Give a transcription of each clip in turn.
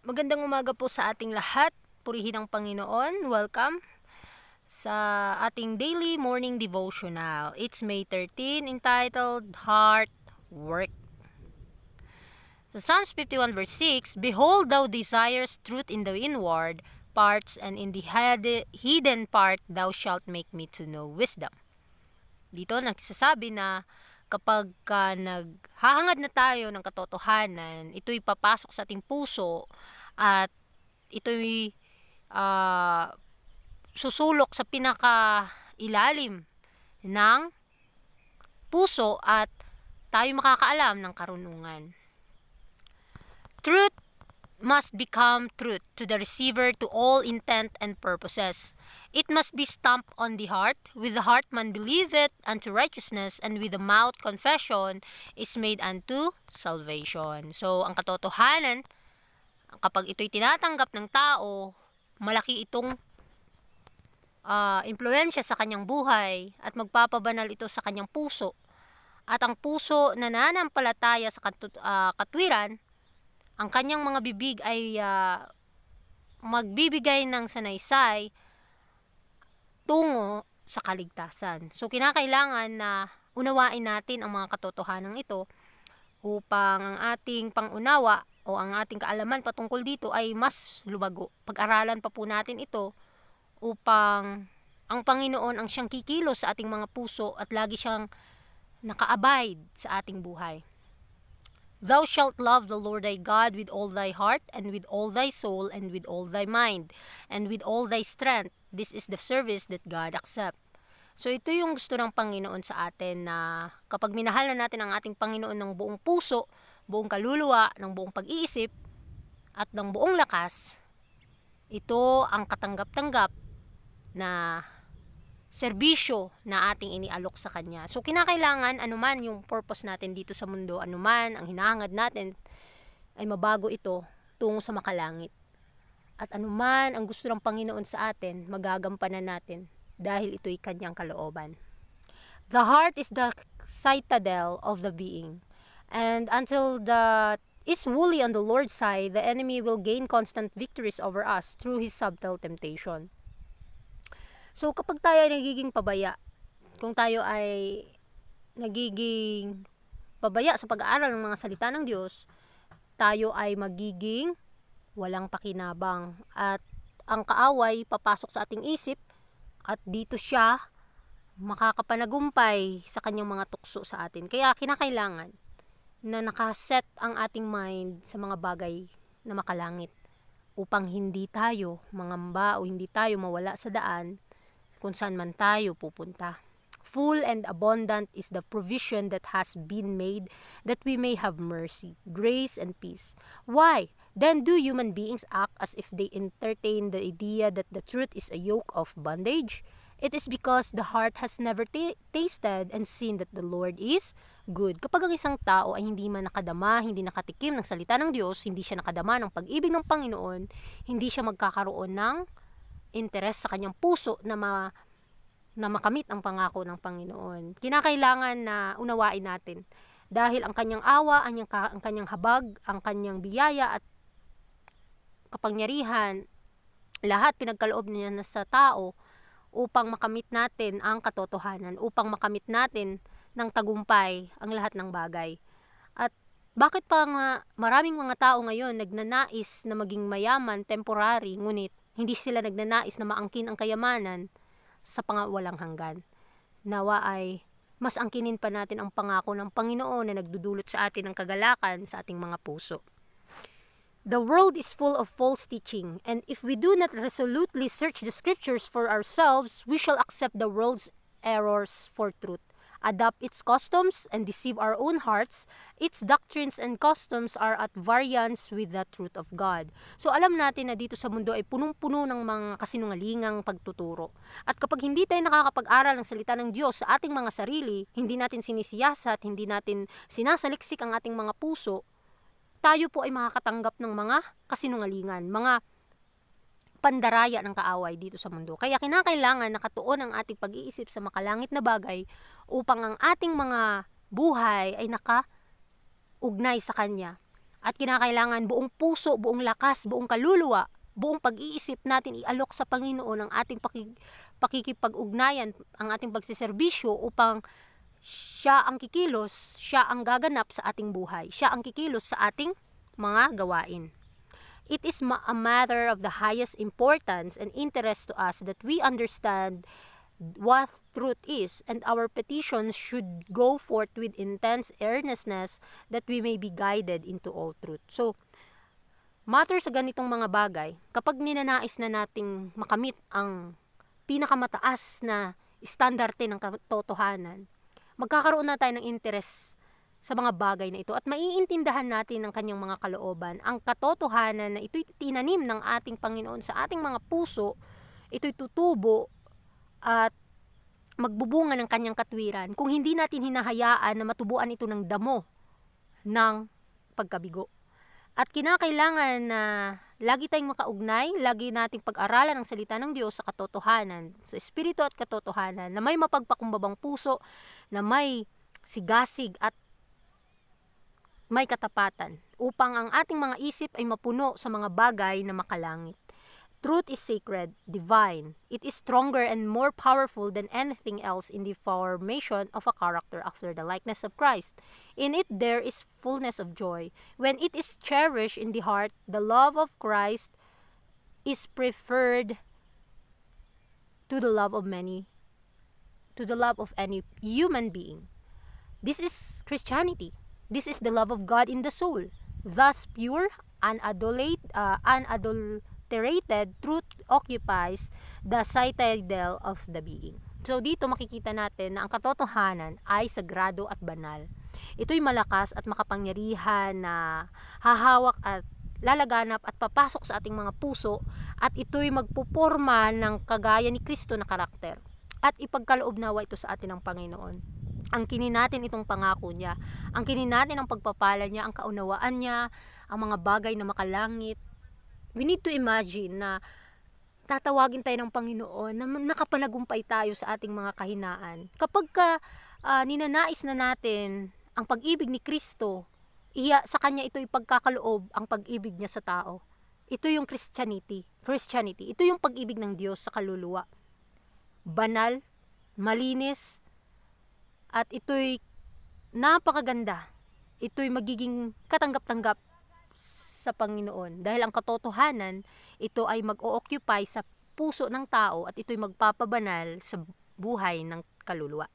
Magandang umaga po sa ating lahat. Purihin ang Panginoon. Welcome sa ating daily morning devotional. It's May 13, entitled Heart Work. Sa Psalms 51 verse 6, Behold, thou desires truth in the inward parts, and in the hidden part thou shalt make me to know wisdom. Dito nagsasabi na kapag naghahangad na tayo ng katotohanan, ito'y papasok sa ating puso at ito'y susulok sa pinakailalim ng puso at tayo makakaalam ng karunungan. Truth must become truth to the receiver to all intent and purposes. It must be stamped on the heart. With the heart man believeth unto righteousness, and with the mouth confession is made unto salvation. So, ang katotohanan, kapag ito'y tinatanggap ng tao, malaki itong impluensya sa kanyang buhay at magpapabanal ito sa kanyang puso. At ang puso na nananampalataya sa katwiran, ang kanyang mga bibig ay magbibigay ng sanaysay tungo sa kaligtasan. So, kinakailangan na unawain natin ang mga katotohanan ito upang ang ating pangunawa o ang ating kaalaman patungkol dito ay mas lumago. Pag-aralan pa po natin ito upang ang Panginoon ang siyang kikilos sa ating mga puso at lagi siyang naka-abide sa ating buhay. Thou shalt love the Lord thy God with all thy heart, and with all thy soul, and with all thy mind, and with all thy strength. This is the service that God accepts. So ito yung gusto ng Panginoon sa atin, na kapag minahal na natin ang ating Panginoon ng buong puso, buong kaluluwa, ng buong pag-iisip, at ng buong lakas, ito ang katanggap-tanggap na serbisyo na ating inialok sa Kanya. So, kinakailangan, anuman yung purpose natin dito sa mundo, anuman ang hinahangad natin, ay mabago ito tungo sa makalangit. At anuman ang gusto ng Panginoon sa atin, magagampanan natin dahil ito'y Kanyang kalooban. The heart is the citadel of the being. And until that is wholly on the Lord's side, the enemy will gain constant victories over us through his subtle temptation. So, kapag tayo ay nagiging pabaya, kung tayo ay nagiging pabaya sa pag-aaral ng mga salita ng Diyos, tayo ay magiging walang pakinabang. At ang kaaway papasok sa ating isip at dito siya makakapanagumpay sa kanyang mga tukso sa atin. Kaya kinakailangan na nakaset ang ating mind sa mga bagay na makalangit upang hindi tayo mangamba o hindi tayo mawala sa daan kung saan man tayo pupunta. Full and abundant is the provision that has been made that we may have mercy, grace, and peace. Why? Then do human beings act as if they entertain the idea that the truth is a yoke of bondage? It is because the heart has never tasted and seen that the Lord is good. Kapag ang isang tao ay hindi man nakadama, hindi nakatikim ng salita ng Diyos, hindi siya nakadama ng pag-ibig ng Panginoon, hindi siya magkakaroon ng interes sa kanyang puso na makamit ang pangako ng Panginoon. Kinakailangan na unawain natin dahil ang kanyang awa, ang kanyang habag, ang kanyang biyaya at kapangyarihan, lahat pinagkaloob niya na sa tao upang makamit natin ang katotohanan, upang makamit natin ng tagumpay ang lahat ng bagay. At bakit pa maraming mga tao ngayon nagnanais na maging mayaman, temporary, ngunit hindi sila nagnanais na maangkin ang kayamanan sa pangawalang hanggan? Nawa ay mas angkinin pa natin ang pangako ng Panginoon na nagdudulot sa atin ng kagalakan sa ating mga puso. The world is full of false teaching, and if we do not resolutely search the scriptures for ourselves, we shall accept the world's errors for truth, adopt its customs, and deceive our own hearts. Its doctrines and customs are at variance with the truth of God. So alam natin na dito sa mundo ay punong-puno ng mga kasinungalingang pagtuturo. At kapag hindi tayo nakakapag-aral ng salita ng Diyos sa ating mga sarili, hindi natin sinisiyasat, hindi natin sinasaliksik ang ating mga puso, tayo po ay makakatanggap ng mga kasinungalingan, mga pandaraya ng kaaway dito sa mundo. Kaya kinakailangan nakatuon ang ating pag-iisip sa makalangit na bagay upang ang ating mga buhay ay nakaugnay sa Kanya. At kinakailangan buong puso, buong lakas, buong kaluluwa, buong pag-iisip natin ialok sa Panginoon ang ating pakikipag-ugnayan, ang ating pagsiservisyo upang siya ang kikilos, siya ang gaganap sa ating buhay, siya ang kikilos sa ating mga gawain. It is a matter of the highest importance and interest to us that we understand what truth is, and our petitions should go forth with intense earnestness that we may be guided into all truth. So, matter sa ganitong mga bagay, kapag ninanais na nating makamit ang pinakamataas na estandarte ng katotohanan, magkakaroon na tayo ng interest sa mga bagay na ito at maiintindahan natin ng kanyang mga kalooban. Ang katotohanan na ito'y tinanim ng ating Panginoon sa ating mga puso, ito'y tutubo at magbubunga ng kanyang katwiran kung hindi natin hinahayaan na matubuan ito ng damo ng pagkabigo. At kinakailangan na lagi tayong makaugnay, lagi nating pag-aralan ang salita ng Diyos sa katotohanan, sa espiritu at katotohanan, na may mapagpakumbabang puso, na may sigasig at may katapatan, upang ang ating mga isip ay mapuno sa mga bagay na makalangit. Truth is sacred, divine. It is stronger and more powerful than anything else in the formation of a character after the likeness of Christ. In it there is fullness of joy. When it is cherished in the heart, the love of Christ is preferred to the love of any human being. This is Christianity. This is the love of God in the soul. Thus pure, unadulterated truth occupies the citadel of the being. So dito makikita natin na ang katotohanan ay sagrado at banal. Ito'y malakas at makapangyarihan na hahawak at lalaganap at papasok sa ating mga puso, at ito'y magpuporma ng kagaya ni Kristo na karakter. At ipagkaloob nawa ito sa atin ng Panginoon. Ang kinin natin itong pangako niya, ang kinin natin ang pagpapala niya, ang kaunawaan niya, ang mga bagay na makalangit. We need to imagine na tatawagin tayo ng Panginoon, na nakapanagumpay tayo sa ating mga kahinaan. Kapag ninanais na natin ang pag-ibig ni Kristo, sa Kanya ito ipagkakaloob ang pag-ibig niya sa tao. Ito yung Christianity. Ito yung pag-ibig ng Diyos sa kaluluwa. Banal, malinis, at ito'y napakaganda. Ito'y magiging katanggap-tanggap sa Panginoon. Dahil ang katotohanan, ito ay mag-o-occupy sa puso ng tao at ito'y magpapabanal sa buhay ng kaluluwa.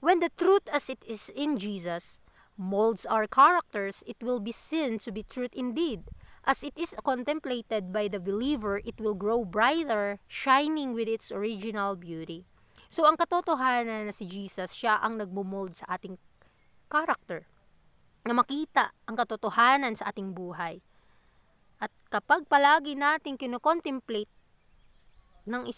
When the truth as it is in Jesus molds our characters, it will be seen to be truth indeed. As it is contemplated by the believer, it will grow brighter, shining with its original beauty. So, ang katotohanan na si Jesus, siya ang nagmumold sa ating character, na makita ang katotohanan sa ating buhay. At kapag palagi nating kinocontemplate ng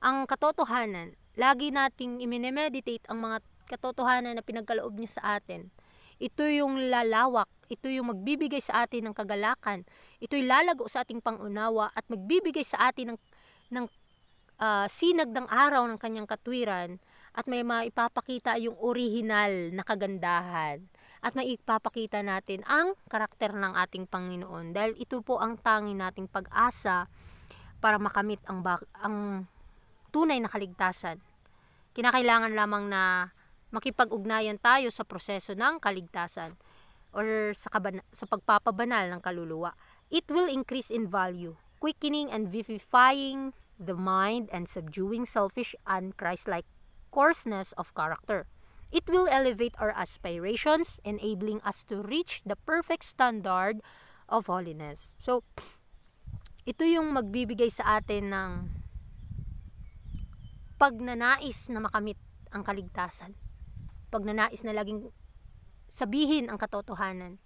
ang katotohanan, lagi nating iminemeditate ang mga katotohanan na pinagkaloob niya sa atin, ito yung lalawak, ito yung magbibigay sa atin ng kagalakan, ito'y lalago sa ating pangunawa at magbibigay sa atin ng sinag ng araw ng kanyang katwiran, at may maipapakita yung orihinal na kagandahan, at maipapakita natin ang karakter ng ating Panginoon, dahil ito po ang tangi nating pag-asa para makamit ang tunay na kaligtasan. Kinakailangan lamang na makipag-ugnayan tayo sa proseso ng kaligtasan or sa pagpapabanal ng kaluluwa. It will increase in value, quickening and vivifying the mind and subduing selfish and Christ-like coarseness of character. It will elevate our aspirations, enabling us to reach the perfect standard of holiness. So, ito yung magbibigay sa atin ng pagnanais na makamit ang kaligtasan. Pagnanais na laging sabihin ang katotohanan.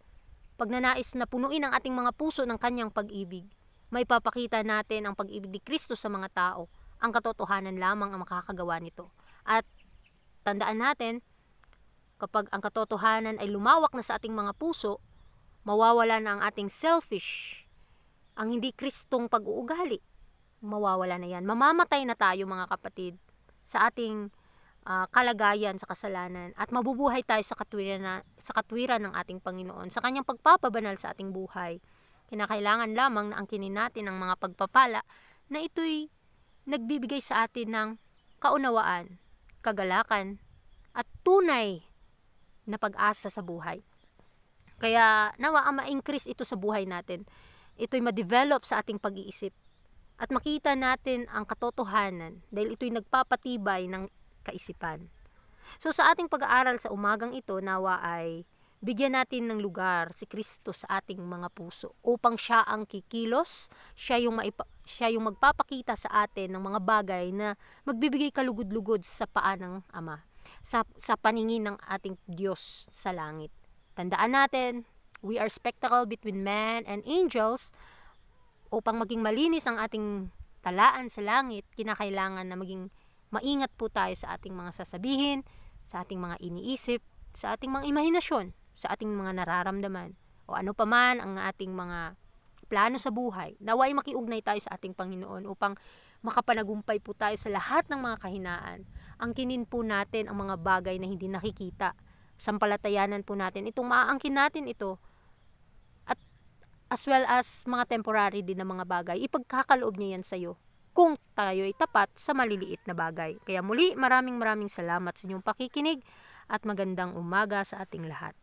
Pagnanais na punuin ang ating mga puso ng kanyang pag-ibig. May papakita natin ang pag-ibig ni Kristo sa mga tao. Ang katotohanan lamang ang makakagawa nito. At tandaan natin, kapag ang katotohanan ay lumawak na sa ating mga puso, mawawala na ang ating selfish, ang hindi Kristong pag-uugali. Mawawala na yan. Mamamatay na tayo, mga kapatid, sa ating kalagayan sa kasalanan at mabubuhay tayo sa katwiran ng ating Panginoon, sa kanyang pagpapabanal sa ating buhay. Kinakailangan lamang na angkinin natin ang mga pagpapala na ito'y nagbibigay sa atin ng kaunawaan, kagalakan, at tunay na pag-asa sa buhay. Kaya nawa ang ma-increase ito sa buhay natin. Ito'y ma-develop sa ating pag-iisip at makita natin ang katotohanan dahil ito'y nagpapatibay ng kaisipan. So sa ating pag-aaral sa umagang ito, nawa ay bigyan natin ng lugar si Kristo sa ating mga puso upang siya ang kikilos, siya yung magpapakita sa atin ng mga bagay na magbibigay kalugod-lugod sa paa ng Ama, sa paningin ng ating Diyos sa langit. Tandaan natin, we are spectacle between man and angels. Upang maging malinis ang ating talaan sa langit, kinakailangan na maging maingat po tayo sa ating mga sasabihin, sa ating mga iniisip, sa ating mga imahinasyon, sa ating mga nararamdaman, o ano paman ang ating mga plano sa buhay. Naway makiugnay tayo sa ating Panginoon upang makapanagumpay po tayo sa lahat ng mga kahinaan. Angkinin po natin ang mga bagay na hindi nakikita. Sampalatayanan po natin itong maaangkin natin ito, at as well as mga temporary din na mga bagay. Ipagkakaloob niya yan sa iyo kung tayo ay tapat sa maliliit na bagay. Kaya muli, maraming salamat sa inyong pakikinig at magandang umaga sa ating lahat.